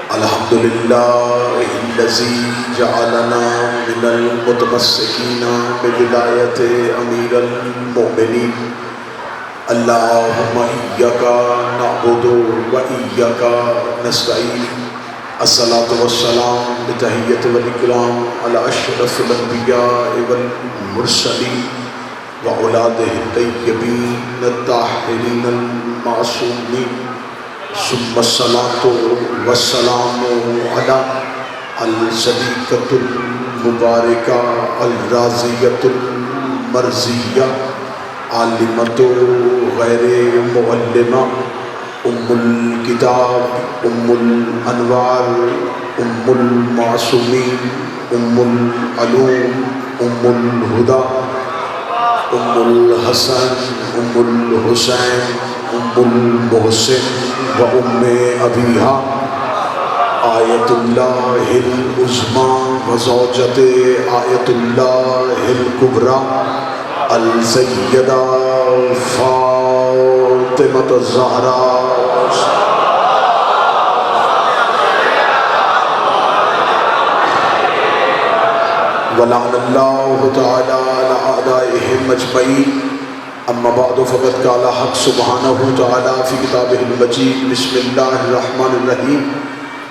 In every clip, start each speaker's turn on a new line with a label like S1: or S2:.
S1: الحمد للہ الذی جعلنا من المتمسکین بولایت امیر المؤمنین اللہم ایاک نعبد و ایاک نستعین الصلاة والسلام بتحیت والاکرام علی اشرف الانبیاء والمرسلین وأولادہ الطیبین الطاہرین المعصومین ثم الصلاة والسلام علی الصدیقۃ المبارکہ الرازیۃ المرضیہ عالمۃ غیر معلمہ ام الکتاب ام الانوار ام المعصومین ام العلوم ام الہدی ام الحسن ام الحسین ام المحسن و ام ابیہا آیت اللہ العظمی و زوجت آیت اللہ الکبریٰ السیدہ فاطمۃ الزہراء ولعن اللہ تعالی علی اعدائہم اجمعین اما بعد فقد قال حق سبحانہ تعالی فی کتابہ المجید بسم اللہ الرحمن الرحیم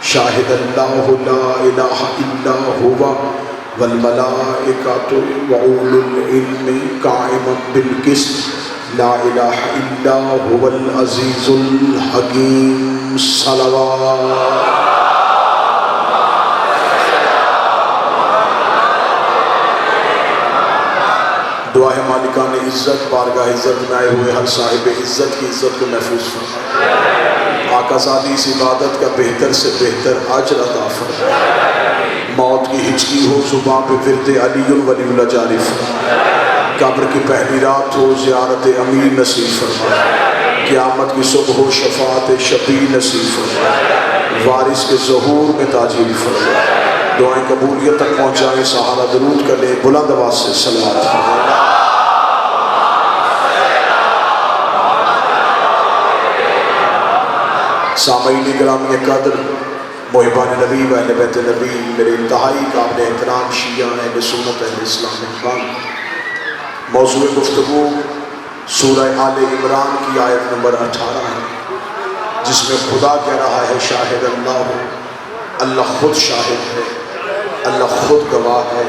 S1: شاہد اللہ لا الہ الا ہوا والملائکۃ وأولو العلم قائما بالقسط لا الہ الا هو العزیز الحکیم صلوات دعا ہے مالکان عزت بارگاہ عزت میں آئے ہوئے ہر صاحب عزت کی عزت کو محفوظ فرمائے آقا زادی اس عبادت کا بہتر سے بہتر اجر عطا فرمائے موت کی ہچکی ہو زباں پہ ورد علی ولی اللہ جاری فرمائے قبر کی پہلی رات ہو زیارت امیر نصیب فرمائے قیامت کی صبح ہو شفاعت شفیع نصیب فرمائے وارث کے ظہور میں تاجیل فرمائے دعائیں قبولیت تک پہنچائیں سہارا درود کر لیں بلند آواز سے صلوات فرمائے سامعین گرامی قدر محبان نبی و اہل بیت نبی میرے انتہائی قابل احترام شیعہ اہل سنت اہل اسلام اقبال موضوع گفتگو سورہ آل عمران کی آیت نمبر 18 ہے جس میں خدا کہہ رہا ہے شاہد اللہ اللہ خود شاہد ہے اللہ خود گواہ ہے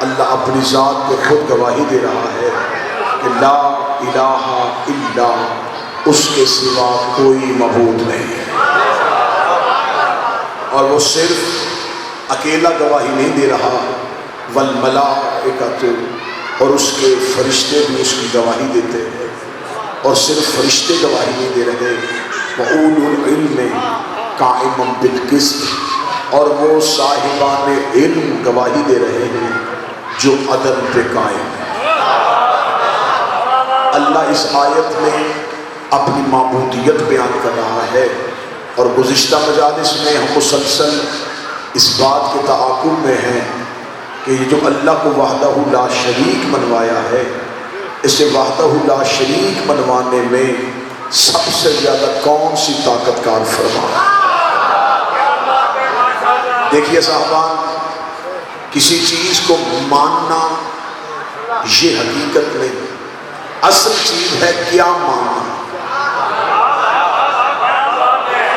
S1: اللہ اپنی ذات پہ خود گواہی دے رہا ہے کہ لا الہ الا اس کے سوا کوئی معبود نہیں ہے اور وہ صرف اکیلا گواہی نہیں دے رہا والملائکۃ اور اس کے فرشتے بھی اس کی گواہی دیتے ہیں اور صرف فرشتے گواہی نہیں دے رہے وَأُولُو الْعِلْمِ قَائِمًا بِالْقِسْطِ اور وہ صاحبان علم گواہی دے رہے ہیں جو عدل پہ قائم ہے اللہ اس آیت میں اپنی معبودیت بیان کر رہا ہے اور گزشتہ مجالس میں ہم مسلسل اس بات کے تعاقب میں ہیں کہ یہ جو اللہ کو وحدہ لا شریک منوایا ہے اسے وحدہ لا شریک منوانے میں سب سے زیادہ کون سی طاقت کار فرما ہے دیکھیے صاحبان کسی چیز کو ماننا یہ حقیقت نہیں اصل چیز ہے کیا ماننا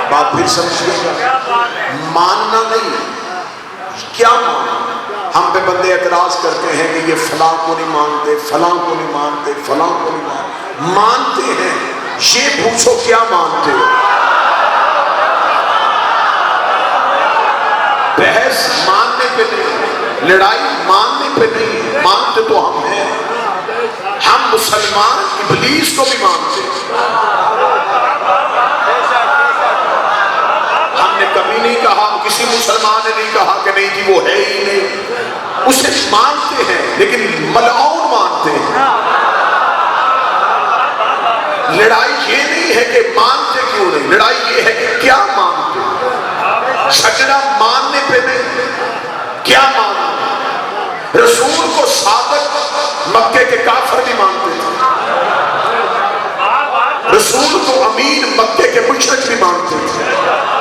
S1: بات پھر سمجھئے گا ماننا نہیں کیا ماننا ہم پہ بندے اعتراض کرتے ہیں کہ یہ فلاں کو نہیں مانتے فلاں کو نہیں مانتے فلاں کو نہیں مانتے مانتے ہیں یہ پوچھو کیا مانتے ہو بحث ماننے پہ نہیں لڑائی ماننے پہ نہیں مانتے تو ہم ہیں ہم مسلمان ابلیس کو بھی مانتے ہم نے کبھی نہیں کہا کسی مسلمان نے نہیں کہا کہ نہیں جی وہ ہے ہی نہیں اسے مانتے ہیں لیکن ملعون مانتے ہیں لڑائی یہ نہیں ہے کہ مانتے کیوں نہیں لڑائی یہ ہے کہ کیا مانتے جھگڑا ماننے پہ نہیں کیا مانتے رسول کو صادق مکے کے کافر بھی مانتے تھے رسول کو امین مکے کے مشرک بھی مانتے تھے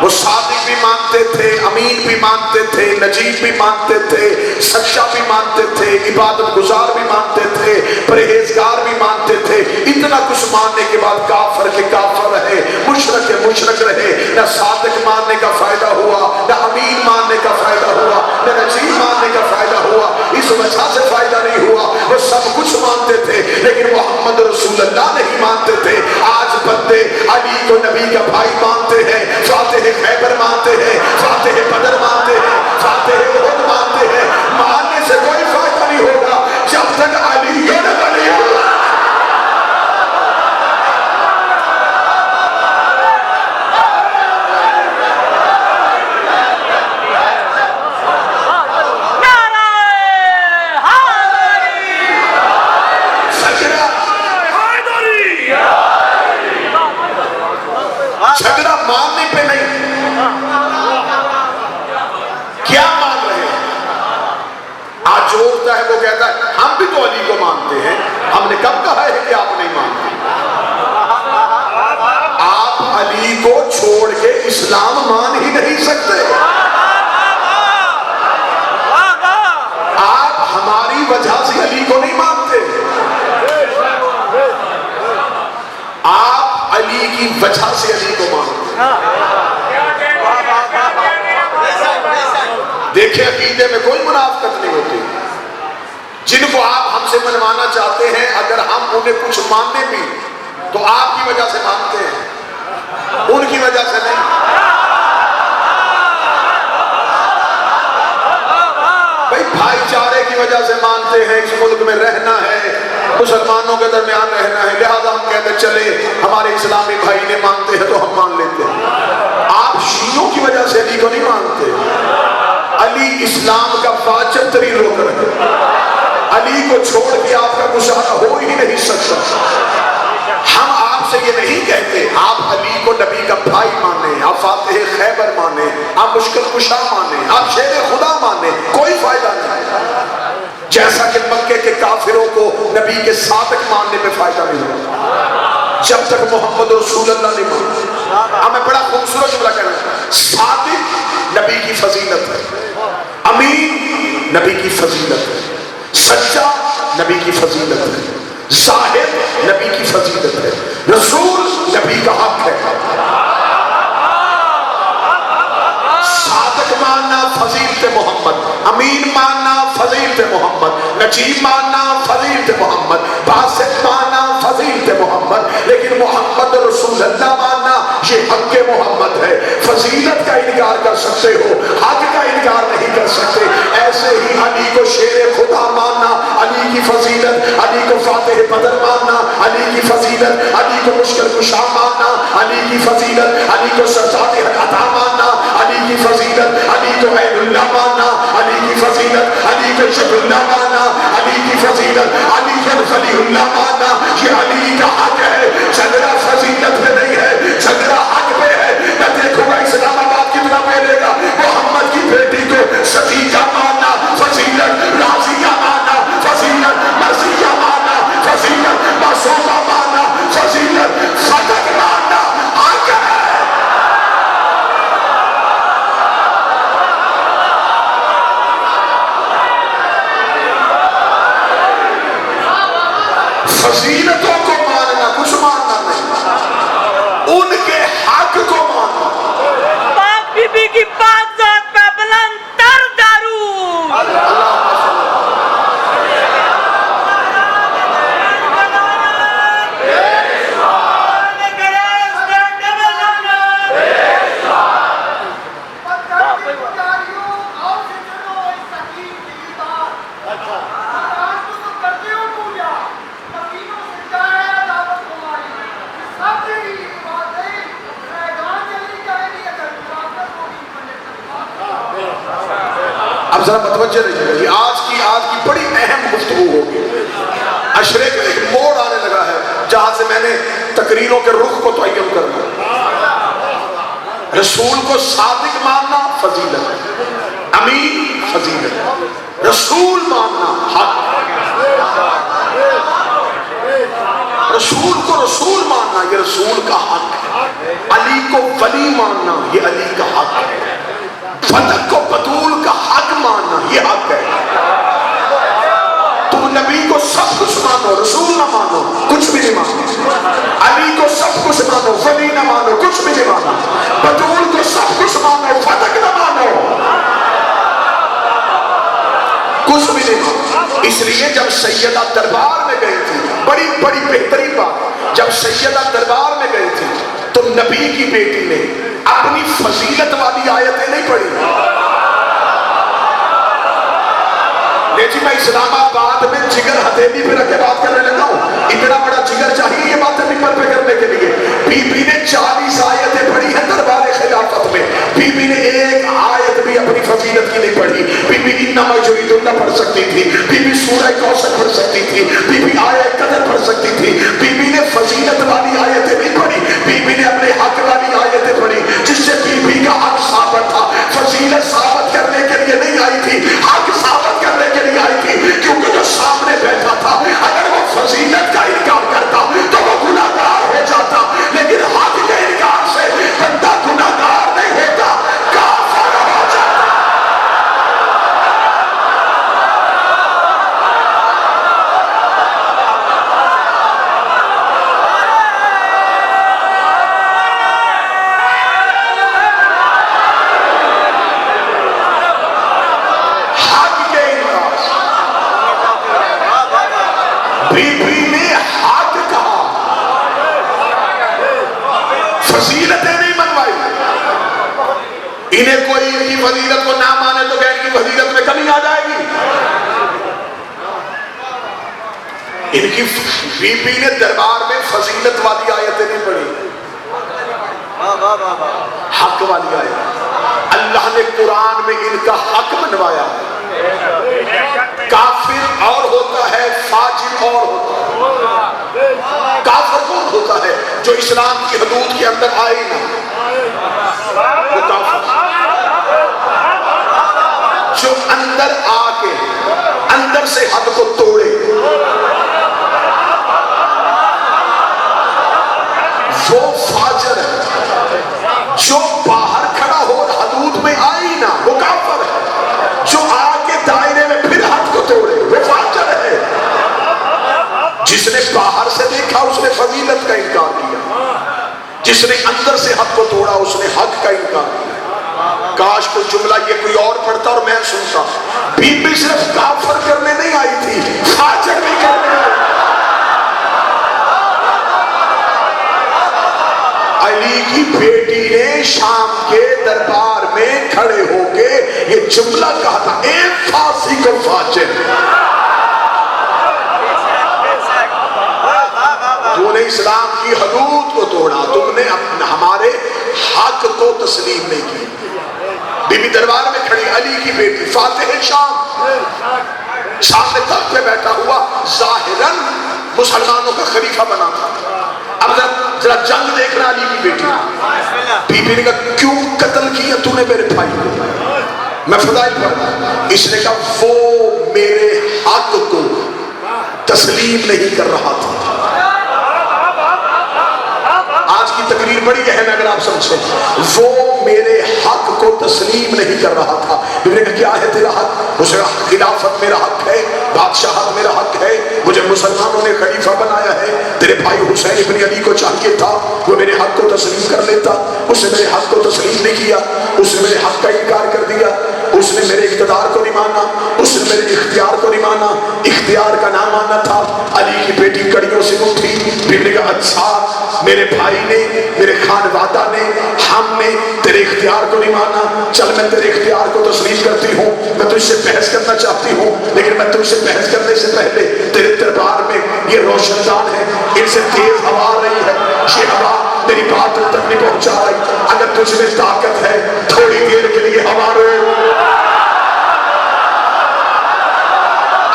S1: وہ صادق بھی مانتے تھے, امین بھی مانتے تھے, نجیب بھی مانتے تھے, سچا بھی مانتے تھے, عبادت گزار بھی مانتے تھے, پرہیزگار بھی مانتے تھے. اتنا کچھ ماننے کے بعد کافر کے کافر رہے, مشرک کے مشرک رہے. نہ صادق ماننے کا فائدہ ہوا, نہ امین ماننے کا فائدہ ہوا, نہ نجیب ماننے کا فائدہ ہوا. اس وجہ سے فائدہ نہیں ہوا. وہ سب کچھ مانتے تھے لیکن محمد رسول اللہ نہیں مانتے تھے. آج بندے علی کو نبی کا بھائی مانتے ہیں, فاتح خیبر مانتے ہیں, فاتح بدر مانتے ہیں, فاتح احد مانتے ہیں. ماننے سے کوئی فائدہ نہیں ہوگا جب تک علی کو نہ بنے. جھگڑا ماننے پہ نہیں, کیا مان رہے ہیں. آج جو ہوتا ہے وہ کہتا ہے ہم بھی تو علی کو مانتے ہیں. ہم نے کب کہا ہے کہ آپ نہیں مانتے؟ آپ علی کو چھوڑ کے اسلام مان ہی نہیں سکتے. آپ ہماری وجہ سے علی کو نہیں مانتے, آپ علی کی وجہ سے علی کو مانتے. دیکھیں عقیدے میں کوئی منافقت نہیں ہوتی. جن کو آپ ہم سے منوانا چاہتے ہیں اگر ہم انہیں کچھ ماننے بھی تو آپ کی وجہ سے مانتے ہیں, ان کی وجہ سے نہیں. بھائی بھائی چارے کی وجہ سے مانتے ہیں, اس ملک میں رہنا ہے, مسلمانوں کے درمیان رہنا ہے, لہذا ہم کہتے ہیں چلے ہمارے اسلامی بھائی نے مانتے ہیں تو ہم مان لیتے ہیں. آپ شیعوں کی وجہ سے علی کو نہیں مانتے. علی اسلام کا واجب ترین رکن ہے. علی کو چھوڑ کے آپ کا گزارا ہو ہی نہیں سکتا. ہم آپ سے یہ نہیں کہتے آپ علی کو نبی کا بھائی مانیں, آپ فاتح خیبر مانیں, آپ مشکل کشا مانیں, آپ شیر خدا مانیں, کوئی فائدہ نہیں. جیسا کہ مکے کے کافروں کو نبی کے صادق ماننے پہ فائدہ نہیں ہوا جب تک محمد رسول اللہ نہیں مانتے. اب میں بڑا خوبصورت جملہ کہہ رہا ہوں, صادق نبی کی فضیلت ہے, امین نبی کی فضیلت ہے, سچا نبی کی فضیلت ہے, زاہد نبی کی فضیلت ہے, رسول نبی کا حق ہے. صادق ماننا فضیلت محمد, امین ماننا فضیلت محمد, نجیب ماننا فضیلت محمد, باسط ماننا فضیلت محمد, لیکن محمد رسول اللہ ماننا یہ حق محمد ہے. فضیلت کا انکار کر سکتے ہو, حق کا انکار نہیں کر سکتے. ایسے ہی علی کو شیر خدا ماننا علی کی فضیلت, علی کو فاتح بدر ماننا علی کی فضیلت, علی کو مشکل کشا ماننا علی کی فضیلت, علی کو سجاد عطا ماننا علی کی فضیلت, علی کو عین اللہ ماننا علی کی فضیلت, علی کو شب اللہ ماننا علی کی فضیلت, علی کو خلی اللہ ماننا یہ علی کا حق ہے. جھگڑا فضیلت پہ نہیں ہے, جھگڑا حق پہ ہے. میں دیکھوں گا اسلام آباد کتنا ملے گا. محمد کی بیٹی کو صدیقہ ماننا فضیلت, راضیہ ماننا فضیلت, مرضیہ ماننا فضیلت, معصومہ ماننا فضیلت, صدق ماننا حق ہے. فضیلتوں کو ماننا, کچھ ماننا نہیں, ان کے حق کو ماننا.
S2: پاک بی بی کی پاک ذات پہ بلند تر درود.
S1: اب ذرا متوجہ رہیے, آج کی بڑی اہم گفتگو ہوگی. عشرے کا ایک موڑ آنے لگا ہے جہاں سے میں نے تقریروں کے رخ کو تعین کرنا. رسول کو صادق ماننا فضیلت, امین فضیلت, رسول ماننا حق. رسول کو رسول ماننا یہ رسول کا حق ہے. علی کو ولی ماننا یہ علی کا حق ہے. فتح کو بطول کا حق ماننا یہ حق ہے. تم نبی کو سب کچھ مانو، رسول نہ مانو کچھ بھی نہیں مانو. علی کو سب کچھ مانو، ولی نہ مانو کچھ بھی نہیں مانو. بطول کو سب کچھ مانو، فتح نہ مانو کچھ بھی نہیں مانو. اس لیے جب سیدہ دربار میں گئی تھی، بڑی بڑی بہترین بات، جب سیدہ دربار میں گئی تھی تو نبی کی بیٹی نے اپنی فضیلت والی آیتیں نہیں پڑھی. جی میں اسلام آباد میں جگر ہتھیلی پہ رکھ کے بات کرنے لگا ہوں. اتنا بڑا جگر چاہیے یہ باتیں ممبر پہ کرنے کے لیے. بی بی نے 40 آیتیں پڑھی ہیں دربار خلافت میں. بی بی نے ایک آیت بھی اپنی فضیلت کی نہیں پڑھی. بی بی انما یرید اللہ پڑھ سکتی تھی، بی بی سورہ کوثر پڑھ سکتی تھی، بی بی آیت قدر پڑھ سکتی تھی. بی بی نے فضیلت والی آیتیں نہیں پڑھی، بی بی نے اپنے حق والی آیتیں پڑھی جس سے بی بی کا حق ثابت تھا. فضیلت ثابت کرنے کے لیے نہیں آئی تھی، حق ثابت کرنے کے لیے آئی تھی. کیونکہ جو سامنے بیٹھا تھا اگر وہ فضیلت کا انکار کرتا تو وہ گناہگار ہو جاتا، لیکن حق کے انکار سے بندہ گناہگار نہیں ہوتا، کافر ہو جاتا. حق کے انکار بی بی نے حق کہا، فضیلتیں نہیں منوائی. انہیں کوئی ان کی فضیلت کو نہ مانے تو کہ ان کی فضیلت میں کمی آ جائے گی. ان کی بی بی نے دربار میں فضیلت والی آیتیں نہیں پڑھی، حق والی آیت. اللہ نے قرآن میں ان کا حق منوایا. کافر اور ہوتا ہے، فاجر اور ہوتا ہے. کافر کون ہوتا ہے؟ جو اسلام کی حدود کے اندر آئے نہ، وہ کافر. جو اندر آ کے اندر سے حد کو توڑے وہ فاجر ہے. جو باہر کھڑا ہو حدود میں آئی نہ وہ کافر ہے. جو آ کے دائرے میں پھر حد کو توڑے وہ فاجر ہے. جس نے باہر سے دیکھا اس نے فضیلت کا انکار کیا، جس نے اندر سے حد کو توڑا اس نے حق کا انکار کیا. کاش کوئی جملہ یہ کوئی اور پڑھتا اور میں سنتا. بی بی صرف کافر کرنے نہیں آئی تھی، فاجر بھی کرنے آئی. علی کی بیٹی نے شام کے دربار میں کھڑے ہو کے یہ جملہ کہا تھا، ایک فاسی کو فاجر. تو نے اسلام کی حدود کو توڑا، تم نے ہمارے حق کو تسلیم نہیں کی. بی بی دربار میں کھڑی، علی کی بیٹی فاتح شام سامنے تخت پہ بیٹھا ہوا، ظاہراً مسلمانوں کا خلیفہ بنا تھا. اب ذرا جنگ دیکھنا علی کی بیٹی. بی بی نے کہا کیوں قتل کیا تو نے میرے بھائی کو؟ میں فضائل پڑھا. اس نے کہا وہ میرے حق کو تسلیم نہیں کر رہا تھا. آج کی تقریر بڑی اہم ہے اگر آپ سمجھیں. وہ میرے حق کو تسلیم نہیں کر رہا تھا. بی بی نے کہا کیا ہے تیرا حق؟ اسے خلافت میرا حق ہے، بادشاہت میرا حق ہے، مجھے مسلمانوں نے خلیفہ بنایا ہے. تیرے بھائی حسین ابن علی کو چاہیے تھا وہ میرے حق کو تسلیم کر لیتا، اس نے میرے حق کو تسلیم نہیں کیا، اس نے میرے حق کا انکار کر دیا. اس نے میرے اقتدار کو نہیں مانا، اس نے میرے اختیار کو نہیں مانا، اختیار کا نام مانا تھا. علی کی بیٹی کڑیوں سے اٹھی. بی بی نے کہا اچھا میرے بھائی نے، میرے خانوادہ نے، ہم نے تیرے اختیار کو نہیں مانا، چل میں تیرے اختیار کو تسلیم کرتی ہوں. میں تجھ سے بحث کرنا چاہتی ہوں، لیکن میں تجھ سے بحث کرنے سے پہلے تیرے دربار میں یہ روشن دان ہے، ان سے تیز ہوا آ رہی ہے، یہ ہوا میری بات تک نہیں پہنچا رہی. اگر تجھ میں طاقت ہے تھوڑی دیر کے لیے ہوا رو.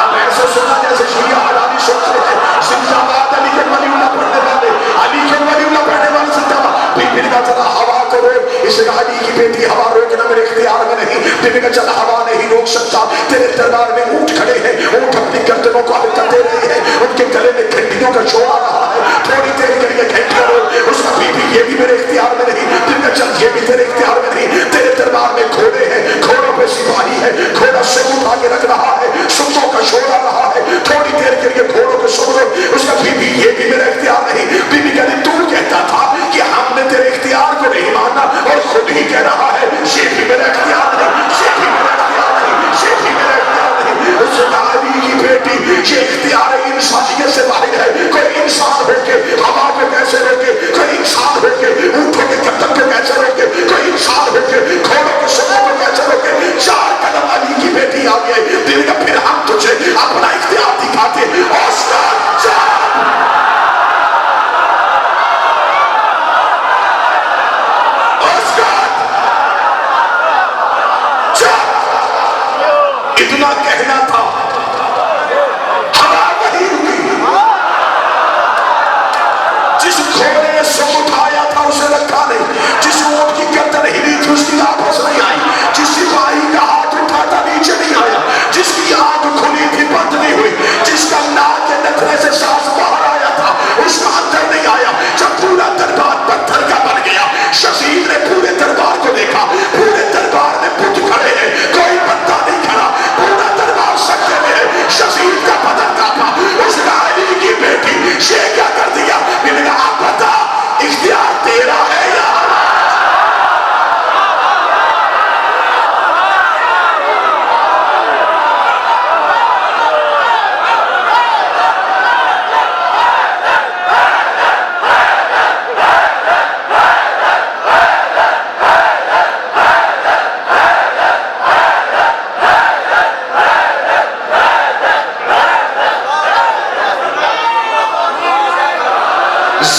S1: اب ایسے سنا جیسے شیعہ حلالی سنتے ہیں زندہ باد علی کے ولی اللہ پڑھنے والے، علی کے ولی اللہ پڑھنے والے زندہ باد. بی بی کا ذرا ہوا کو روک. اس نے کہا علی کی بیٹی ہوا روکنا میرے اختیار میں نہیں. بی بی کا چل ہوا نہیں روک سکتا. تیرے دربار میں اونٹ کھڑے ہیں، اونٹ اپنی گردنوں کو حرکت دے رہی ہے، ان کے گلے میں گھنٹیوں کا شور آ رہا ہے. تھوڑی دیر کے لیے گھنٹیاں روک. اس کا بی بی یہ بھی میرے اختیار میں نہیں. بی بی کا چل یہ بھی تیرے اختیار میں نہیں. تیرے دربار میں گھوڑے ہیں،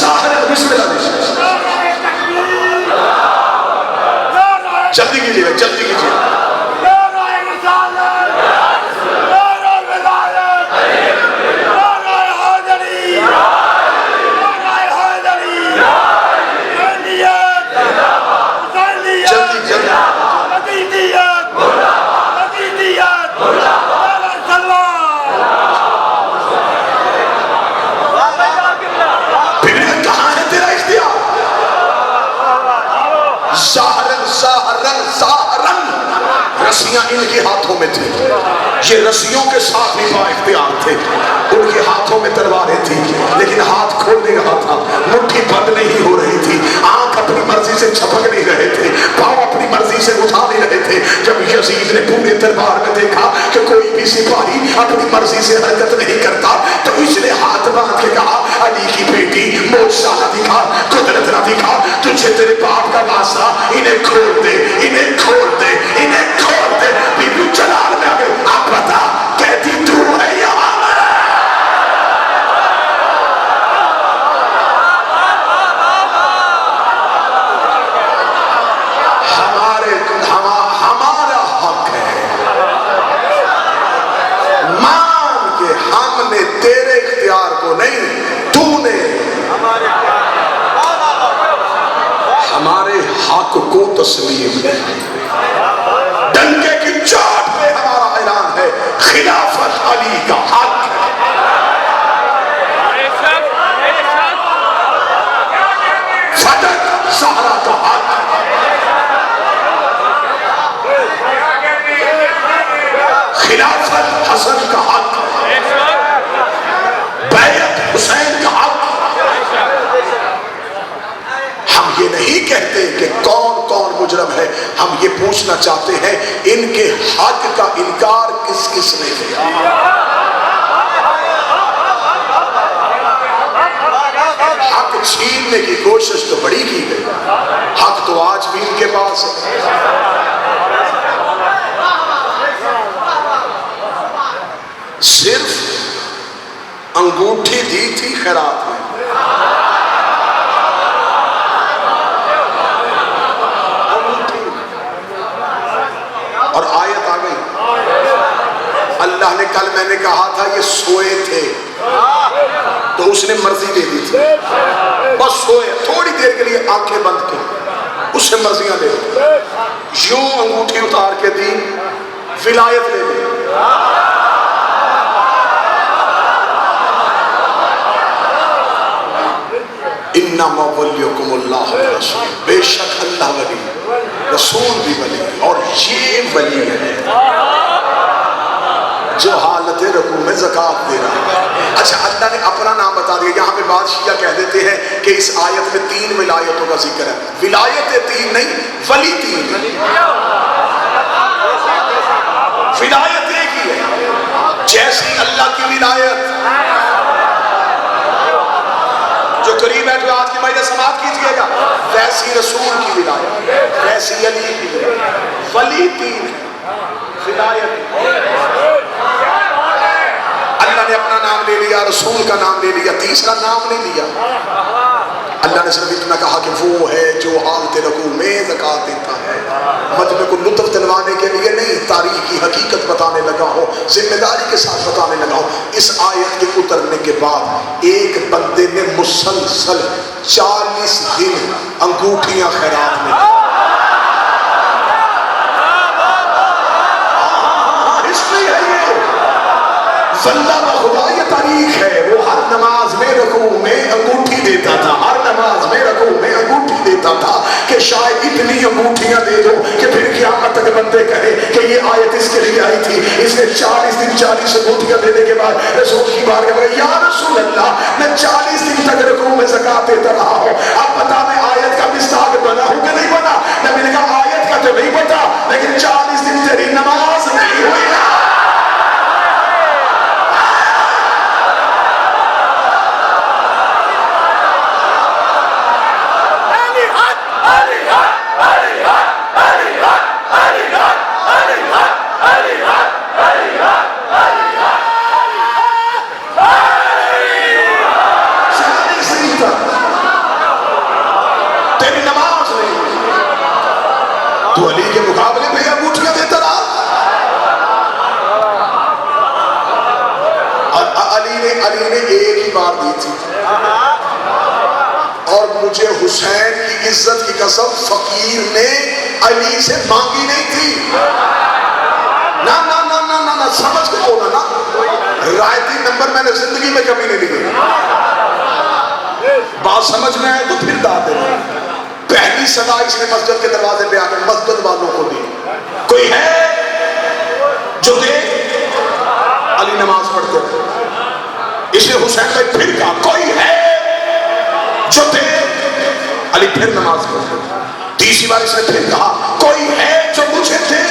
S1: ظاہر بسم اللہ دیجیے، جلدی کیجیے جلدی کیجیے. رسیاں ان کے ہاتھوں میں تھی، یہ رسیوں کے ساتھ بھی با اختیار تھے. ان کے ہاتھوں میں تلواریں تھی لیکن ہاتھ کھول نہیں رہا تھا، مٹھی بند نہیں ہو رہی تھی، آنکھ اپنی مرضی سے چھپک نہیں رہے تھے، پاؤں اپنی مرضی سے اٹھا نہیں رہے تھے. جب یزید نے پورے دربار میں دیکھا کہ کوئی بھی سپاہی اپنی مرضی سے حرکت نہیں کرتا تو اس نے ہاتھ باندھ کے کہا علی کی بیٹی معجزہ نہ دکھا، قدرت نہ دکھا، تجھے تیرے باپ کا واسطہ، انہیں کھول دے انہیں کھول دے انہیں کھول دے. بی بی جلال میں آگے آپ بتا کہتی تو ہے یہاں ہمارا حق ہے. مان کے ہم نے تیرے اختیار کو نہیں، تو نے ہمارے حق کو تسلیم نہیں. ڈنکے کی چوٹ پہ ہمارا اعلان ہے خلافت علی کا حق ہے. فتح زہرا کا حق ہے. خلافت حسن کا حق ہے. بیعت حسین کا حق ہے. ہم یہ نہیں کہتے کہ کون مجرم ہے، ہم یہ پوچھنا چاہتے ہیں ان کے حق کا انکار کس کس نے کیا. حق چھیننے کی کوشش تو بڑی کی گئی، حق تو آج بھی ان کے پاس ہے. صرف انگوٹھی دی تھی خیرات میں، اور آیت آ گئی. اللہ نے کل میں نے کہا تھا یہ سوئے تھے تو اس نے مرضی دے دی تھی، بس سوئے تھوڑی دیر کے لیے آنکھیں بند کی، اس سے مرضیاں دے دی. یوں انگوٹھی اتار کے دی، ولایت لے دی. انما ولیکم اللہ ورسول، بے شک اللہ ولی، رسول بھی ولی، اور یہ ولی ہے جو حالت رکوع میں زکوٰۃ دے رہا ہے. اچھا اللہ نے اپنا نام بتا دیا. یہاں پہ بعض شیعہ کہہ دیتے ہیں کہ اس آیت میں 3 ولایتوں کا ذکر ہے. ولایت 3 نہیں، ولی 3 ہے. ولایت ایک ہی ہے. جیسی اللہ کی ولایت جو قریب ہے جو آج کی مجلس سماعت کیجئے گا، ویسی رسول کی ولایت، ویسی علی کی ولایت. ولی 3 ہے، ولایت اللہ نے اپنا نام لے لیا، رسول کا نام لے لیا، تیسرا نام نہیں لیا. اللہ نے صرف اتنا کہا کہ وہ ہے جو حالت رکوع میں زکوٰۃ دیتا ہے. مجمع کو لطف دلوانے کے لیے نہیں، تاریخی حقیقت بتانے لگا ہو، ذمہ داری کے ساتھ بتانے لگا ہو. اس آیت کے اترنے کے بعد ایک بندے نے مسلسل 40 دن انگوٹھیاں خیرات میں دی. ہسٹری ہے یہ، واللہ بخدا یہ تاریخ ہے. وہ ہر نماز میں رکوع میں انگوٹھی دیتا تھا، ہر نماز میں رکوع میں انگوٹھی دیتا تھا کہ شاید اتنی انگوٹھیاں دے دو کہ پھر قیامت تک بندے کہے کہ یہ آیت اس کے لیے آئی تھی. اس نے 40 دن 40 انگوٹھیاں دینے کے بعد رسول کی بارگاہ میں یا رسول اللہ میں 40 دن تک رکوع میں زکوٰۃ دیتا رہا ہوں، اب بتا میں آیت کا مصداق بنا ہوں کہ نہیں بنا. نبی نے کہا آیت کا تو نہیں پتا لیکن 40 دن تیری نماز نہیں ہوئی نا. حسین کی عزت کی قسم فقیر نے علی سے مانگی نہیں تھی. نا نا نا نا نا نا سمجھ کے بولا نا. رائتی نمبر میں نے زندگی میں کبھی نہیں لکھی. بات سمجھ میں آئے تو پھر داد دے. پہلی صدا اس نے مسجد کے دروازے پہ آ کر مسجد والوں کو دی. کوئی ہے جو دے؟ علی نماز پڑھتے ہیں. اس نے حسین بھائی پھر کہا کوئی ہے جو دے؟ علی پھر نماز پڑھتے ہیں. تیسری بار اس نے پھر کہا کوئی ہے جو مجھے دے؟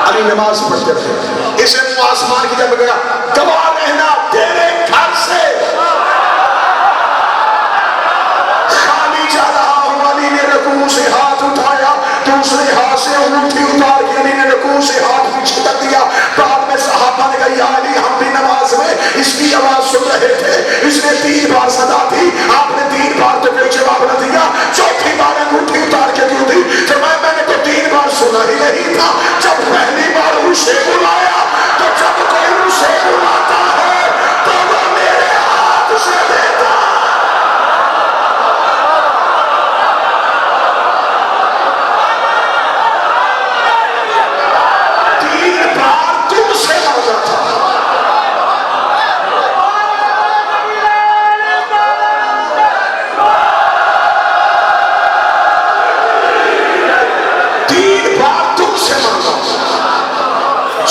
S1: علی نماز پڑھتے رہے. اس نے آسمان کی جب گیا گواہ رہنا تیرے گھر سے خالی جا رہا ہوں. علی نے رکوع سے ہاتھ اٹھایا, دوسرے ہاتھ سے انگوٹھی اتار کے علی نے رکوع سے ہاتھ پیچھے کر دیا. بعد میں صحابہ نے کہا یا علی ہم بھی نماز میں اس کی آواز سن رہے تھے, اس نے 3 بار صدا دی, آپ نے 3 بار تو کوئی جواب نہ دیا, چوتھی بار انگوٹھی اتار کے کیوں دی؟ فرمایا میں نے تو 3 بار سنا ہی نہیں تھا. جب پہلی بار اسے بلایا تو جب کوئی اسے بلاتا ہے تو وہ میرے ہاتھ سے دیتا.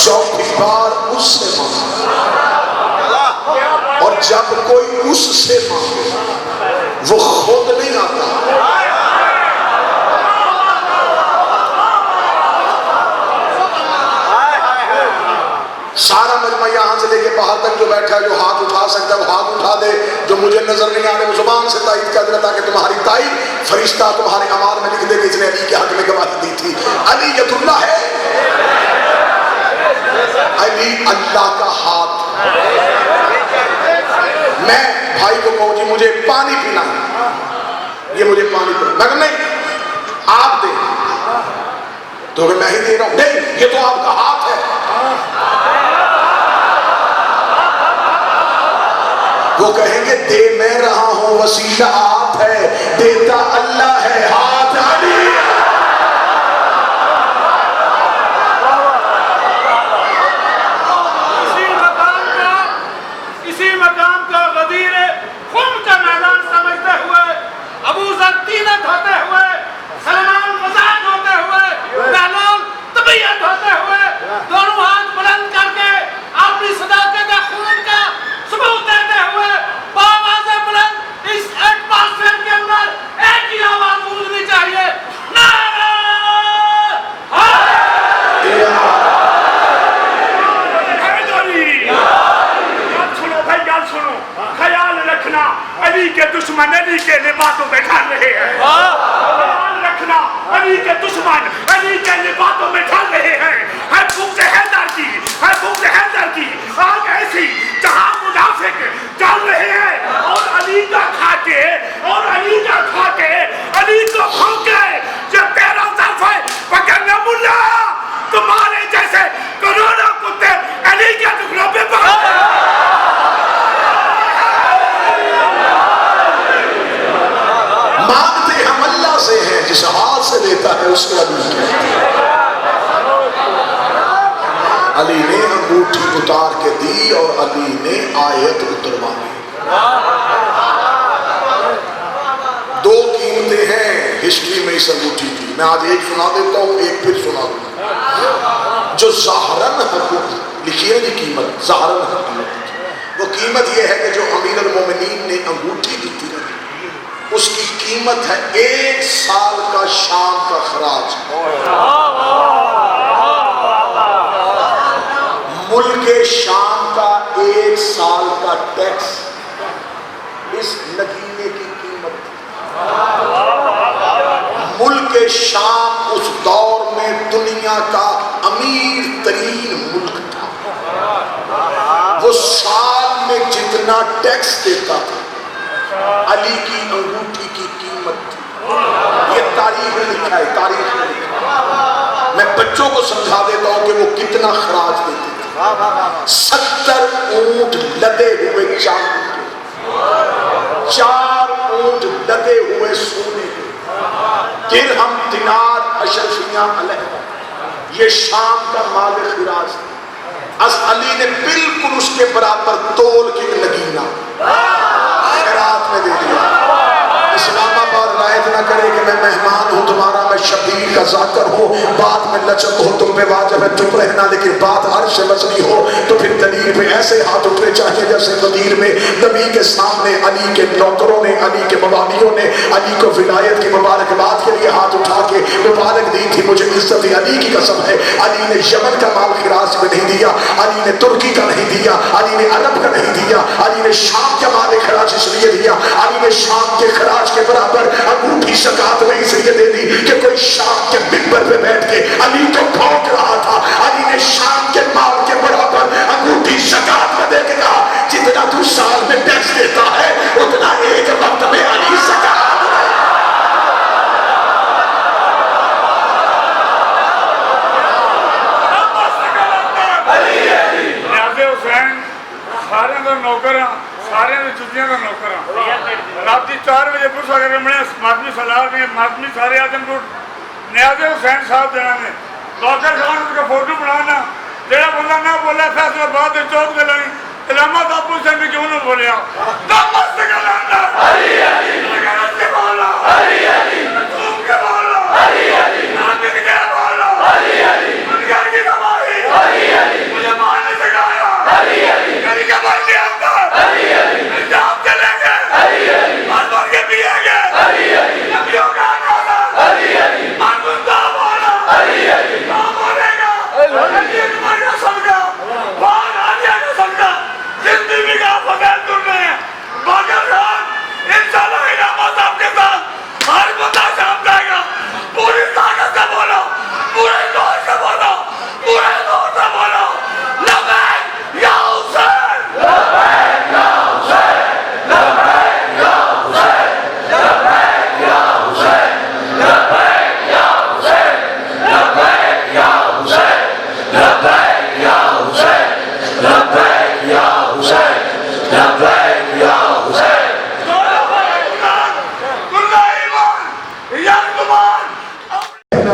S1: چوتھی بار اس سے مانگا, اور جب کوئی اس سے مانگے وہ خود نہیں آتا. سارا مجمع یہاں سے لے کے باہر تک جو بیٹھا ہے, جو ہاتھ اٹھا سکتا ہے وہ ہاتھ اٹھا دے. جو مجھے نظر نہیں آ رہے وہ زبان سے تائید کر دے تاکہ تمہاری تائید فرشتہ تمہارے اعمال میں لکھ دے کہ اس نے علی کے حق میں گواہی دی تھی. علی یت اللہ ہے, علی اللہ کا ہاتھ. میں بھائی کو کہوں جی مجھے پانی پینا ہے, یہ مجھے پانی پینا, میں کہوں نہیں آپ دیں, تو میں ہی دے رہا ہوں. نہیں یہ تو آپ کا ہاتھ ہے. وہ کہیں گے دے میں رہا ہوں, وسیلہ آپ ہے, دیتا اللہ ہے, ہاتھ علی.
S3: علی کے دشمن علی کے لباسوں میں ڈھال رہے ہیں. خیال رکھنا علی کے دشمن علی کے لباسوں میں ڈھال رہے ہیں. ہے بغض حیدر کی, ہے بغض حیدر کی آگ ایسی جہاں منافق چل رہے ہیں اور علی کا کھا کے, اور علی کا کھا کے علی کو کھوکے. جب تیرا ظرف ہے پکڑنا ملا, تمہارے جیسے کروڑوں کتے علی کے ٹکڑوں پہ پڑھتے ہیں.
S1: مانگتے ہم اللہ سے ہیں, جس ہاتھ سے دیتا ہے اس کو علی کہتے ہیں. علی نے انگوٹھی اتار کے دی اور علی نے آیت اتروائی. 2 قیمتیں ہیں ہسٹری میں اس انگوٹھی کی. میں آج ایک سنا دیتا ہوں, ایک پھر سنا دوں. جو ظاہراً حقوق لکھیے جی قیمت, ظاہراً حقوق, وہ قیمت یہ ہے کہ جو امیر المومنین نے انگوٹھی دی تھی اس کی قیمت ہے 1 سال کا شام کا خراج. ملک شام کا 1 سال کا ٹیکس اس نگینے کی قیمت. ملک شام اس دور میں دنیا کا امیر ترین ملک تھا. وہ سال میں جتنا ٹیکس دیتا تھا علی کی انگوٹھی کی قیمت تھی. یہ تاریخ میں لکھا ہے, تاریخ میں لکھا ہے. میں بچوں کو سمجھا دیتا ہوں کہ وہ کتنا خراج دیتے تھے. 70 اونٹ لدے ہوئے چاندی کے, 4 اونٹ لدے ہوئے سونے اشرفیاں علیہ، یہ شام کا مال خراج ہے۔ از علی نے بالکل اس کے برابر تول کے نگینہ خیرات میں دے دیا۔ اسلام آباد رائد نہ کرے کہ میں مہمان ہوں تمہارا، میں شبیر کا ذاکر ہوں، بات میں لچک ہو تم پہ واجب ہے چپ رہنا، لیکن بات عرش مزنی ہو تو پھر دلیل پہ ایسے ہاتھ اٹھنے چاہیے جیسے غدیر میں نبی کے سامنے علی کے نوکروں نے، علی کے موالیوں نے علی کو ولایت کی مبارکباد کے لیے ہاتھ اٹھا کے مبارک دی تھی۔ مجھے عزت علی کی قسم ہے، علی نے یمن کا مال خراج میں نہیں دیا، علی نے ترکی کا نہیں دیا، علی نے عرب کا نہیں دیا، علی نے شام کا مال خراج اس لیے دیا، علی نے شام کے خراج کے برابر انگوٹھی زکات میں اس لیے دے دی کہ کوئی شام کے منبر پہ بیٹھ کے علی کو ٹھوک رہا تھا، علی نے شام کے مال کے برابر انگوٹھی زکات میں دے کے کہا جتنا تو سال میں ٹیکس دیتا ہے اتنا ایک وقت میں علی زکات۔
S3: سارے کا نوکر ہاں، سارے جتیاں کا نوکر ہاں۔ رات 4 بجے پوچھ اگر میں مادمی سالار میں مادمی سارے آدم کو نیاز حسین صاحب دینا نے باقر خان ان کا فوٹو بنانا جڑا بندہ نہ بولا فیصلہ باد چوک دے لائیں علامات ابو سے بھی کیوں نہ بولیا دمست کا لانا علی علی لگرت کے بولا علی علی تم کے بولا علی علی نامن کے بولا علی علی منگر کی کمائی علی علی مجھے ماننے سکھایا علی علی گھر کے بڑھنے اندر علی علی انجام چلے گئے علی علی مردوں کے پیے گئے علی علی نبیوں کا نوزا علی علی منگندہ بولا علی علی کام بولے گا علی علی مرگا سمجھا بان آنیا کا سمجھا زندگی کا فضل ترنے ہیں باقر خان انشاءاللہ علامات آپ کے ساتھ ہر بندہ شام جائے گا پوری طاقت سے بولو پورے دور سے بولو پورے دور سے بولو لبیک یا حسین لبیک یا حسین لبیک یا حسین لبیک یا حسین لبیک یا حسین لبیک یا حسین لبیک یا حسین لبیک یا حسین لبیک یا حسین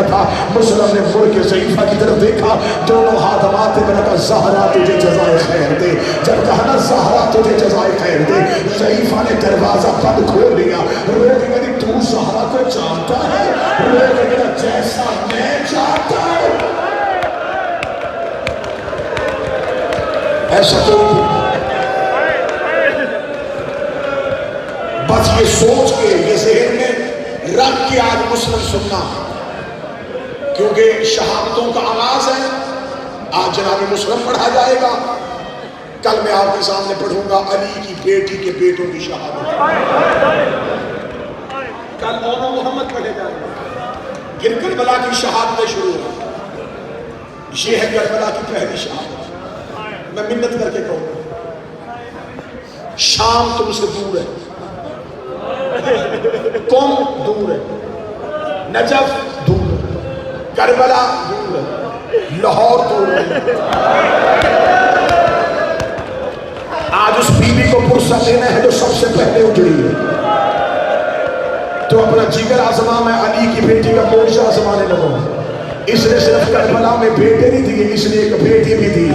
S1: تھا مسلم نے مڑ کے ضعیفہ کی طرف دیکھا دونوں ہاتھ ماتے میں کہا زہرا تجھے جزائے خیر دے، جب کہا نا زہرا تجھے جزائے خیر دے ضعیفہ نے دروازہ بند کھول لیا، رو کے کہا تو زہرا کو جانتا ہے، رو کے کہا جیسا میں جانتا ہوں ایسا کوئی بس یہ سوچ کے یہ ذہن میں رکھ کے آج مسلم سننا، کیونکہ شہادتوں کا آغاز ہے۔ آج جناب مسلم پڑھا جائے گا، کل میں آپ کے سامنے پڑھوں گا علی کی بیٹی کے بیٹوں کی شہادت، کل مولانا محمد پڑھے جائے گا، پھر کربلا کی شہادتیں شروع ہیں۔ یہ ہے کربلا کی پہلی شہادت۔ میں منت کر کے کہوں گا شام تم سے دور ہے، قوم دور ہے، نجف دور ہے، کربلا دور ہے، لاہور دور ہے۔ آج اس بیوی کو پرسہ دینا ہے جو سب سے پہلے اجڑی ہے، تو اپنا جگر آزما میں علی کی بیٹی کا موجہ آزمانے لگو۔ اس نے صرف کربلا میں بیٹے نہیں دیے، اس نے ایک بیٹی بھی دی۔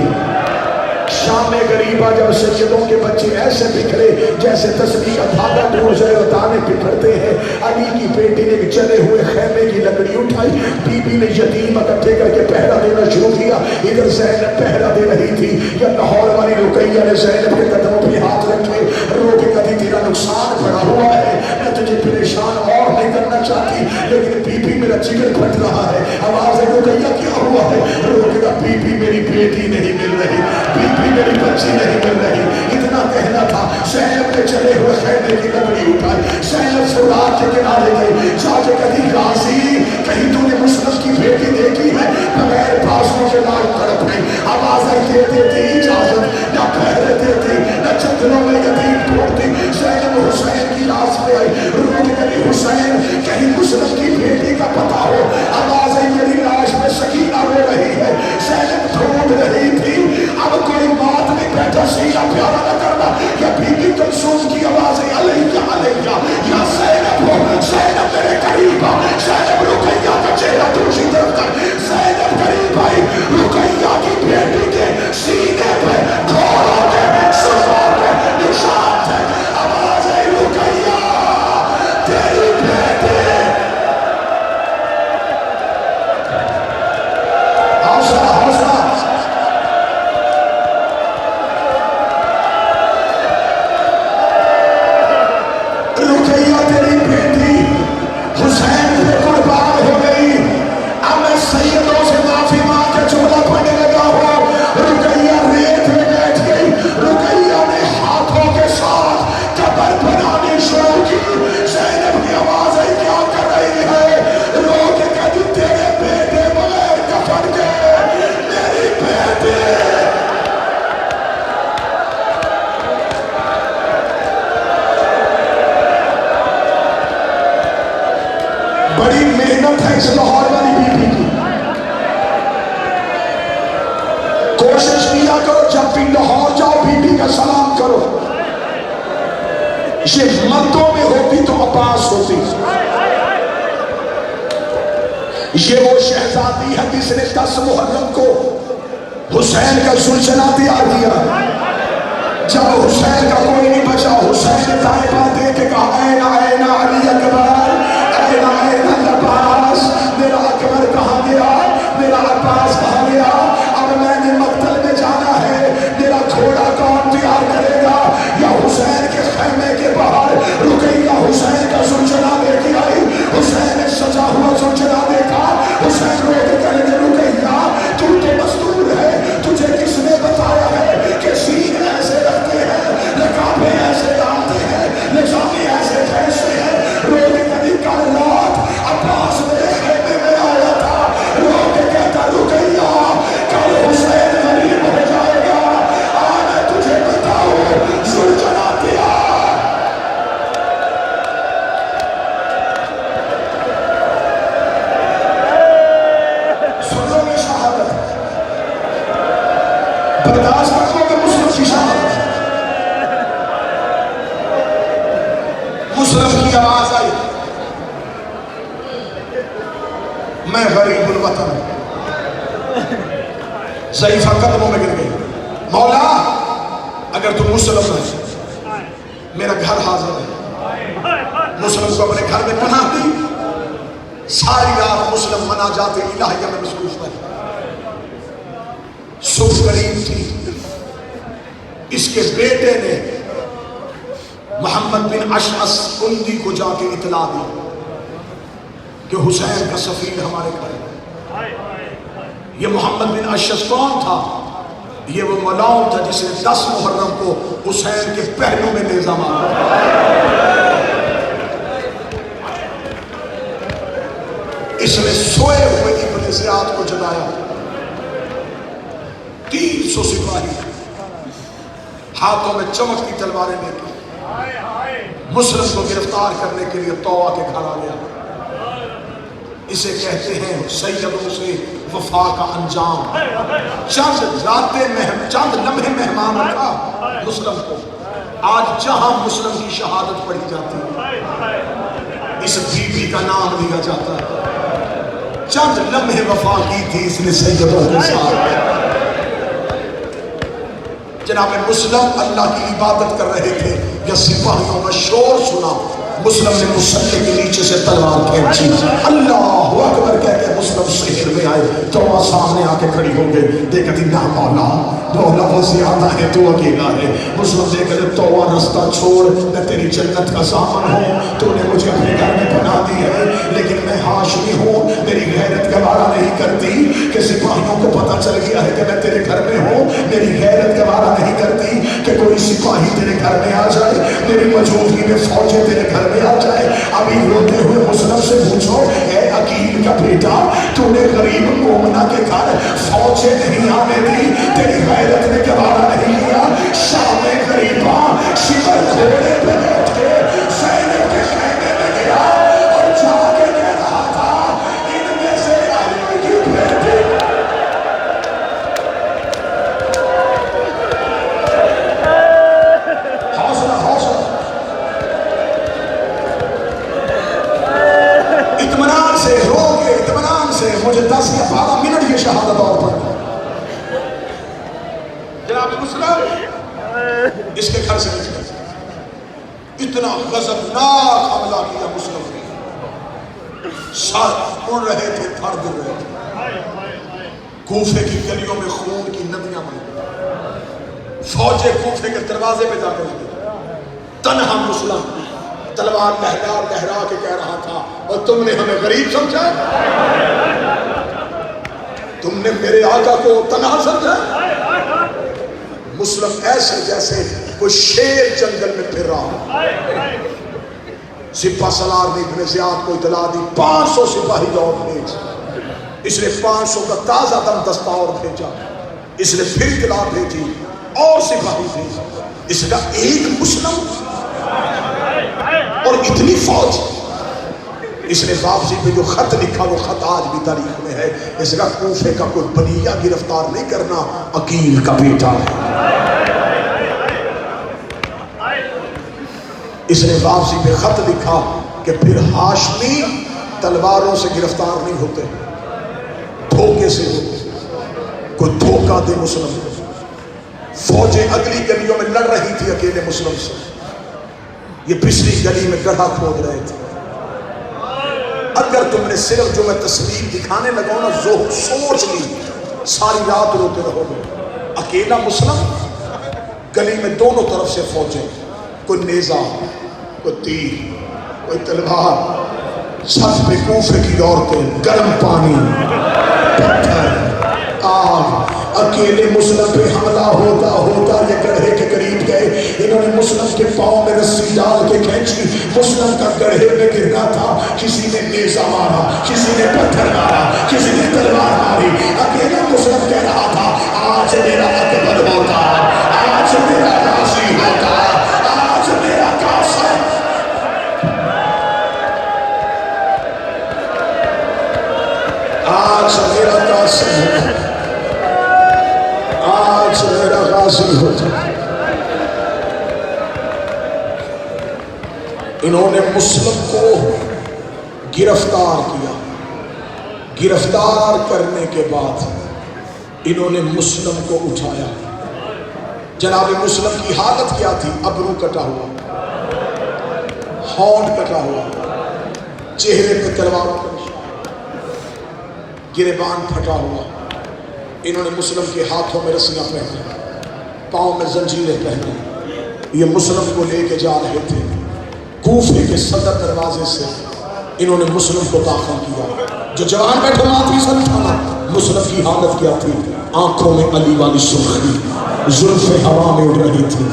S1: شام غریبہ جب سجدوں کے بچے ایسے بکھرے جیسے تسبیح کا دھاگا ٹوٹ جائے اور دانے بکھرتے ہیں، علی کی بیٹی نے چلے ہوئے خیمے کی لکڑی اٹھائی، بی بی نے یتیم اکٹھے کر کے پہرا دینا شروع کیا۔ ادھر زینب پہرا دے رہی تھی، یا لاہور والی رقیہ نے زینب کے قدموں پہ ہاتھ رکھے، رو کے کہتی تیرا نقصان پڑا ہوا ہے، میں تجھے پریشان اور نہیں کرنا چاہتی، لیکن بی بی میرا جگر پھٹ رہا ہے۔ آواز ہے رقیہ کیا ہوا ہے؟ رو کے کہا بی بی میری بیٹی نہیں مل رہی، بی بی میری بچی نہیں مل رہی۔ اتنا کہنا تھا، زینب نے چلے ہوئے خیمے کی لکڑی اٹھائی، زینب سے رات کے کنارے گئی، جا کے کہتی غازی کہیں تو نے مسلم کی بیٹی دیکھی ہے؟ بغیر بازوں کے لال تڑپ گئی، آوازیں دیتے تھی اجازت، نہ پہرے دیتی نہ چدروں میں یتیم ٹوٹتی۔ زینب حسین کی لاش پہ آئی، رو کے کہتی حسین کہیں مسلم کی بیٹی کا پتہ ہو؟ آوازیں میری لاش میں سکینہ رو رہی ہے، زینب ڈھونڈ رہی تھی۔ اب کوئی بات نہیں بیٹا سینہ پیارا نہ کرنا، یا بی بی کلثوم کی آوازیں علیہ علیہ یا زینب ہو، زینب میرے قریب آ، زینب رقیہ کا چہرہ تو بڑی محنت ہے اس لاہور والی بی بی کی. کوشش کیا کرو جب بھی لاہور جاؤ بی بی کا سلام کرو. یہ مردوں میں ہوتی تو عباس ہوتی. یہ وہ شہزادی ہے جس نے 10 محرم کو حسین کا سلسلہ تیار کیا. جب حسین کا کوئی نہیں بچا حسین نے دائیں بائیں دیکھ کے کہا اینا اینا علی اکبر اینا اینا عباس. میرا اکبر کہاں گیا میرا عباس کہاں گیا. اب میں نے مقتل میں جانا ہے میرا گھوڑا کون تیار کرے گا. یا حسین کے خیمے کے باہر رقیہ حسین کا سلسلہ لے کے آئی. حسین نے سجا ہوا سلسلہ دیکھا. حسین رو کے کہنے لگے رقیہ تو مستور ہے تجھے کس نے بتایا ہے کہ سین ایسے رکھتے ہیں رکابے ایسے ڈالتے ہیں نظامی ایسے کیسے ہیں. رو کے کہنے کل رات عباس میرے خیمے میں آیا تھا. رو کے کہتا رقیہ کل حسین غریب ہو جائے گا. میں تجھے بتاؤں سلسلہ تیار. سنو میں شہادت برداشت کرو کہ مسلم کی شہادت. مسلم کی آواز آئی میں غریب الوطن. ضعیفہ قدموں میں گر گئی. مولا اگر تم مسلم ہے میرا گھر حاضر ہے. مسلم کو اپنے گھر میں پناہ دی. ساری رات مسلم مناجات الہیہ میں مصروف ہے. صبح قریب تھی. اس کے بیٹے نے محمد بن اشعث کندی کو جا کے اطلاع دی کہ حسین کا سفیر ہمارے گھر ہے. یہ محمد بن اشعث کون تھا؟ یہ وہ ملعون تھا جس نے 10 محرم کو حسین کے پہلو میں نیزہ مارا. اس نے سوئے ہوئے ابن زیاد کو جگایا. 300 سپاہی ہاتھوں میں چمکتی تلواریں لے کے مسلم کو گرفتار کرنے کے لیے طوع کے گھر آ گیا. اسے کہتے ہیں سیدوں سے وفا کا انجام. چند لمحے مہمان رکھا مسلم کو. آج جہاں مسلم کی شہادت پڑھی جاتی ہے اس بی بی کا نام لیا جاتا ہے. چند لمحے وفا کی تھی اس نے سیدوں کے ساتھ. جناب مسلم اللہ کی عبادت کر رہے تھے یا سپاہیوں کا شور سنا. مسلم نے مسلح کے نیچے سے تلوار کھینچی. اللہ اکبر کہہ کے مسلم شہر میں آئے. توبہ سامنے آ کے کھڑی ہو گئے. دیکھتی نہ مولا مولا وہ زیادہ ہے تو اکیلا ہے. مسلم دیکھ کر توبہ رستہ چھوڑ میں تیری جنت کا سامان ہوں. تو نے مجھے اپنے گھر میں بنا دی ہے لیکن میں ہاشمی ہوں. میری غیرت گوارا نہیں کرتی کہ سپاہیوں کو پتہ چل گیا ہے کہ میں تیرے گھر میں ہوں. میری غیرت گوارا نہیں کرتی کہ کوئی سپاہی تیرے گھر میں آ جائے. میری موجودگی میں فوجیں تیرے گھر میں آ جائے. ابھی روتے ہوئے مسلم سے پوچھو اے عقیل کا بیٹا تو نے غریب مومنہ کے گھر فوجیں نہیں آنے دی. تیری غیرت نے گوارا نہیں لیا. شام غریباں شکر گھوڑے پہ بیٹھے زینب کے خیمے میں گیا اور جا کے کہہ رہا تھا ان میں سے علی کی بیٹی. حوصلہ حوصلہ اطمینان سے رو کے اطمینان سے مجھے 10 یا 12 منٹ یہ شہادت اور پڑھ. جناب مسلم اس کے گھر سے نکلے. اتنا غضبناک حملہ کیا مسلم نے. سر اڑ رہے تھے پھر گر رہے تھے. کوفے کی گلیوں میں خون کی ندیاں بہیں. فوجیں کوفے کے دروازے پہ جا کر لگے. تنہا مسلم تلوار لہرا لہرا کے کہہ رہا تھا اور تم نے ہمیں غریب سمجھا. تم نے میرے آقا کو تنہا سمجھا. مسلم ایسے جیسے کوئی شیر جنگل میں پھر رہا. سپہ سالار نے ابن زیاد کو اطلاع دی 500 سپاہی اور بھیج. اس نے 500 کا تازہ دم دستہ اور بھیجا. اس نے پھر اطلاع بھیجی اور سپاہی بھیجی. اس کا ایک مسلم اور اتنی فوج. اس نے واپسی پہ جو خط لکھا وہ خط آج بھی تاریخ میں ہے. اس کا کوفے کا کوئی بلیہ گرفتار نہیں کرنا، عقیل کا بیٹا ہے. اس نے واپسی پہ خط لکھا کہ پھر ہاشمی تلواروں سے گرفتار نہیں ہوتے، دھوکے سے ہوتے. کوئی دھوکہ دے مسلم کو. فوجیں اگلی گلیوں میں لڑ رہی تھی اکیلے مسلم سے، یہ پچھلی گلی میں گڑھا کھود رہے تھے. اگر تم نے صرف جو میں تصویر دکھانے لگا نا سوچ لی، ساری رات روتے رہو گے. اکیلا مسلم، گلی میں دونوں طرف سے فوجیں، کوئی نیزہ، کوئی تیر، کوئی تلوار. چھت پہ کوفے کی عورتیں، گرم پانی، پتھر، آگ. اکیلے مسلم پہ حملہ ہوتا ہوتا یہ گڑھے کے قریب گئے. انہوں نے مسلم کے پاؤں میں رسی ڈال کے کھینچی. مسلم کا گڑھے میں گرنا تھا. کسی نے نیزہ مارا، کسی نے پتھر مارا، کسی نے تلوار ماری. اکیلا مسلم کہہ رہا تھا آج میرا اکبر ہوتا، آج میرا غازی ہوتا، آج میرا قاسم. آج میرا قاسم ہوتا، آج میرا غازی ہوتا. انہوں نے مسلم کو گرفتار کیا. گرفتار کرنے کے بعد انہوں نے مسلم کو اٹھایا. جناب مسلم کی حالت کیا تھی؟ ابرو کٹا ہوا، ہونٹ کٹا ہوا، چہرے پہ تلواروں کا نشان، گریبان پھٹا ہوا. انہوں نے مسلم کے ہاتھوں میں رسیاں پہنی، پاؤں میں زنجیریں پہنی. یہ مسلم کو لے کے جا رہے تھے. کوفے کے صدر دروازے سے انہوں نے مسلم کو داخل کیا. جو جوان بیٹھے ماتھی سر اٹھانا. مسلم کی حالت کیا تھی؟ آنکھوں میں علی والی سرخی، زلفیں ہوا میں اڑ رہی تھی،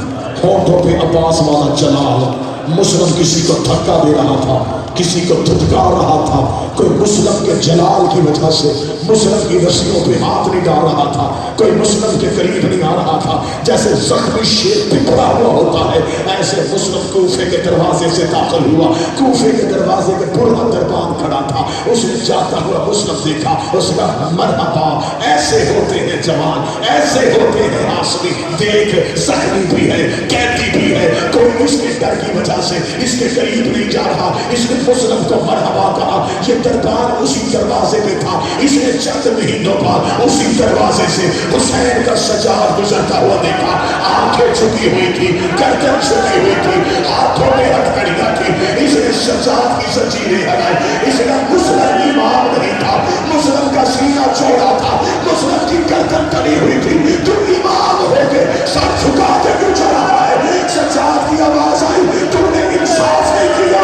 S1: ہونٹوں پہ عباس والا جلال. مسلم کسی کو دھکا دے رہا تھا، کسی کو دھتکار رہا تھا. کوئی مسلم کے جلال کی وجہ سے مسلم کی رسیوں پہ ہاتھ نہیں ڈال رہا تھا، کوئی مسلم کے قریب نہیں آ رہا تھا. جیسے زخمی شیر پکڑا ہوا ہوتا ہے ایسے مسلم کوفے کے دروازے سے داخل ہوا. کوفے کے دروازے کے پورا دربان کھڑا تھا. اس نے جاتا ہوا مسلم دیکھا. اس کا مرحبا، ایسے ہوتے ہیں جوان، ایسے ہوتے ہیں ہاشمی. دیکھ زخمی بھی ہے، قیدی بھی ہے. کوئی اس کے ڈر کی وجہ سے اس کے قریب نہیں جا رہا. اس نے مسلم کو مرحبا کہا. یہ دربار اسی دروازے پہ تھا. اس نے چند مہینوں بعد اسی دروازے سے حسین کا سجاد گزرتا ہوا دیکھا. آنکھیں چھپی ہوئی تھی، گردن چھپی ہوئی تھی، ہاتھوں میں ہتھکڑیاں تھی. اس نے سجاد کی زنجیریں ہلائی. اس نے مسلم امام نہیں تھا، مسلم کا سینہ چوڑا تھا، مسلم کی گردن تلی ہوئی تھی. تو امام ہو کے سر جھکا کے کیوں چلا رہا ہے؟ سجاد کی آواز آئی، تم نے انصاف نہیں کیا.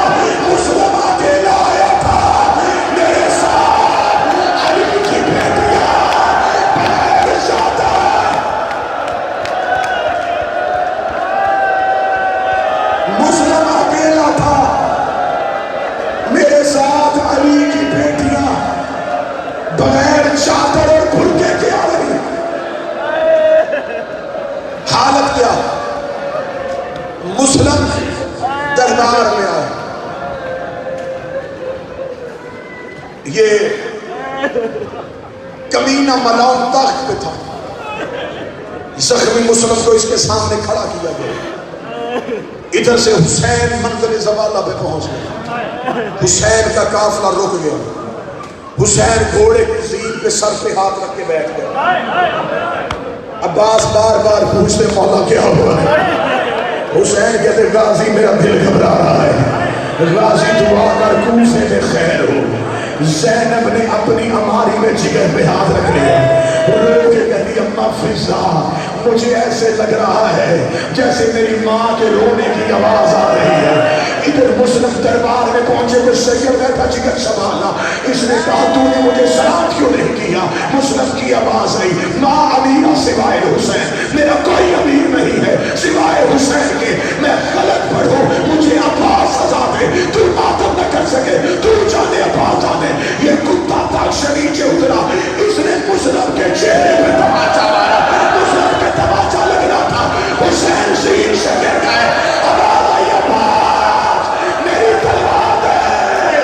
S1: مسلم اکیلا آیا تھا، میرے ساتھ علی کی بیٹیاں بغیر زیادہ. مسلم اکیلا تھا، میرے ساتھ علی کی بیٹیاں بغیر چادر اور برقعے کے آ رہی. حالت کیا؟ مسلم دربار میں آئے. یہ کمینہ ملاؤن تخت پہ تھا. زخمی مسلم کو اس کے سامنے کھڑا کیا گیا. ادھر سے حسین منزل زوالہ پہ پہنچ گیا. حسین کا قافلہ رک گیا. حسین گھوڑے کی زین پہ سر پہ ہاتھ رکھ کے بیٹھ گیا. عباس بار بار پوچھتے مولا کیا ہوا ہے؟ حسین کہتے غازی میرا دل گھبرا رہا ہے، غازی دعا کر کوفے میں خیر ہو. زینب نے اپنی اماری میں جگر پہ ہاتھ رکھ لیا. رو کے کہتی اماں فضا مجھے ایسے لگ رہا ہے جیسے میری ماں کے رونے کی آواز آ رہی ہے. ادھر مسلم دربار میں پہنچے ہوئے سید بیٹھا جگر سنبھالا. اس نے کہا تو نے مجھے سلام کیوں نہیں کیا؟ مسلم کی آواز آئی ماں امیرہ سوائے حسین، میرا کوئی امیر نہیں ہے سوائے حسین کے. میں غلط پڑھوں مجھے عباس سزا دے، تو ماتم نہ کر سکے، تو جانے عباس جانے. یہ کتا تاکش نیچے اترا. اس نے مسلم کے چہرے پہ تماچا مارا. مسلم پہ تماچا لگ رہا تھا. حسین زین سے گر گئے. آواز آئی عباس میری تلوار ہے.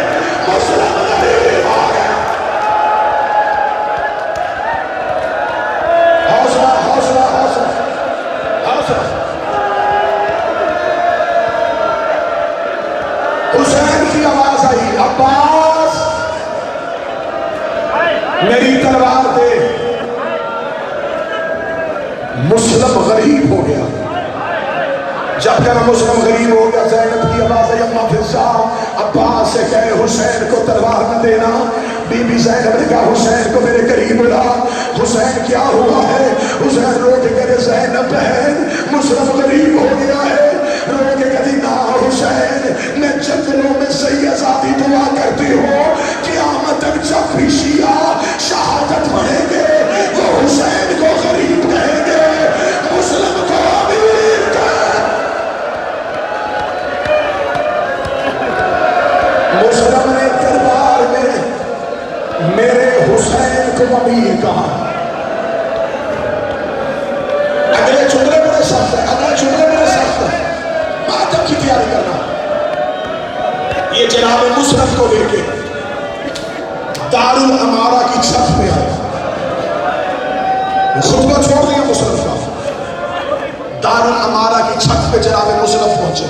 S1: حسین کی آواز آئی عباس میری تلوار دے. مسلم غریب ہو گیا. جب کہ مسلم غریب ہو گیا زینب کی آواز آئی اما فضا عباس سے کہے حسین کو تلوار نہ دینا. بی بی زینب نے کہا حسین کو میرے قریب لا. حسین کیا ہوا ہے؟ حسین رو کے کہے زینب بہن مسلم غریب ہو گیا ہے. رو کے کہتی نا حسین میں جنگلوں میں صحیح آزادی دعا کرتی ہوں. قیامت تک جب بھی شیعہ شہادت پڑھیں گے وہ حسین کو غریب کہیں گے مسلم کو امیر کہیں. مسلم نے دربار میں میرے حسین کو امیر کہا. اگلے جملے بڑے سخت ہے. اگلے جملے بڑے سخت ہے. ماتم کی تیاری کرنا. یہ جناب مسلم کو لے کے دارالعمارہ کی چھت پہ آئے. خطبہ چھوڑ دیا مسلم کا. دارالعمارہ کی چھت پہ جناب مسلم پہنچے.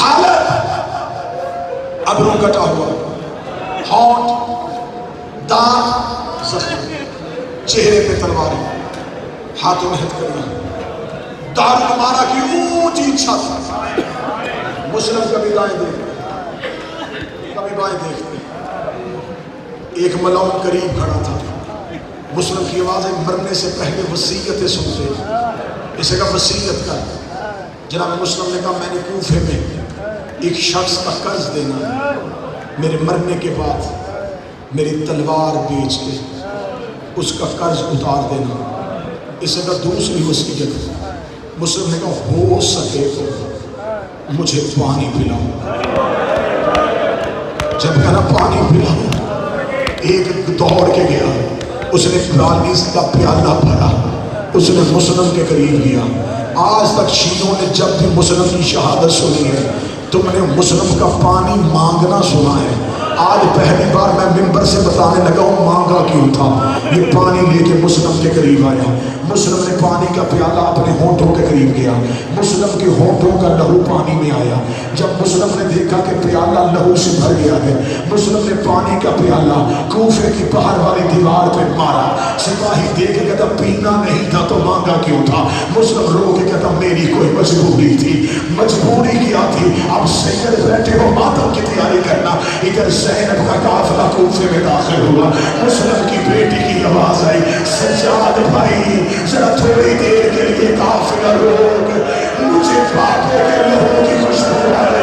S1: حالت ابروں کٹا ہوا, ہونٹ دانت زخمی, چہرے پہ تلواری, ہاتھوں میں ہتھکڑیاں. دارالعمارہ کی اونچی چھت. مسلم کبھی دائیں دیکھتے کبھی بائیں دیکھتے. ایک ملعون قریب کھڑا تھا. مسلم کی آوازیں مرنے سے پہلے وصیتیں سنتے. اسے کہا وصیت کر. جناب مسلم نے کہا میں نے کوفے میں ایک شخص کا قرض دینا, میرے مرنے کے بعد میری تلوار بیچ کے اس کا قرض اتار دینا. اسے کہا دوسری وصیت. مسلم نے کہا ہو سکے تو مجھے پانی پلاؤ. جب کہا پانی پلاؤ, ایک دوڑ کے گیا. اس نے 42 کا پیالہ بھرا, اس نے مسلم کے قریب گیا. آج تک شیعوں نے جب بھی مسلم کی شہادت سنی ہے تم نے مسلم کا پانی مانگنا سنا ہے. آج پہلی بار میں منبر سے بتانے لگا ہوں مانگا کیوں تھا. یہ پانی لے کے مسلم کے قریب آیا. مسلم نے پانی کا پیالہ اپنے ہونٹوں کے قریب گیا. مسلم کے ہونٹوں کا لہو پانی میں آیا. جب مسلم نے دیکھا کہ پیالہ لہو سے بھر گیا ہے, مسلم نے پانی کا پیالہ کوفے کی باہر والی دیوار پہ مارا. سپاہی دیکھ کے کہتا پینا نہیں تھا تو مانگا کیوں تھا. مسلم رو کے کہتا میری کوئی مجبوری تھی. مجبوری کیا تھی؟ اب سید بیٹھے ہو ماتم کی تیاری کرنا. ادھر زینب کا قافلہ کوفے میں داخل ہوا. مسلم کی بیٹی کی آواز آئی سجاد بھائی ذرا تھوڑی دیر کے لیے قافلہ روک, مجھے باپوں کے لہو کی خوشبو آ رہی